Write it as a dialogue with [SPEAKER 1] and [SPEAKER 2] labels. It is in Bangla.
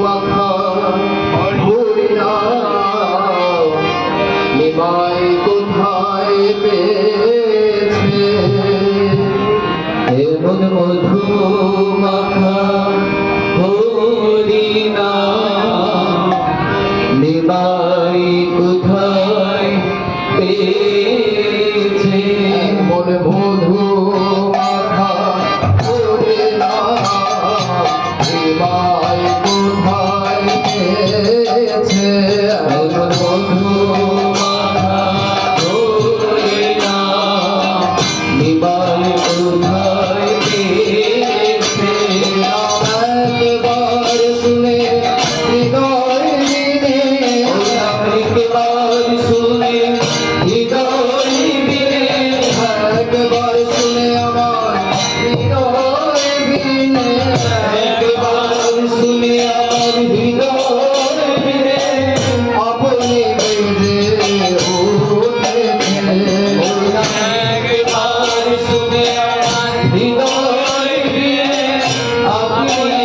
[SPEAKER 1] মাখা হরিনাম নিমাই কোথায় পেয়েছে এমন মধু মাখা হরিনাম নিমাই কোথায় পেয়েছে এমন মধু মাখা হরিনাম নিমাই কোথায় পেয়েছে এমন মধু মাখা হরিনাম নিমাই কোথায় পেয়েছে একবার শুনে হৃদয় বিনে একবার শুনে হৃদয় বিনে একবার শুনে আমার হৃদয় বিনে একবার শুনে আমার হৃদয় বিনে আপনি বেজে উঠেছে একবার শুনে আমার হৃদয় বিনে আপনি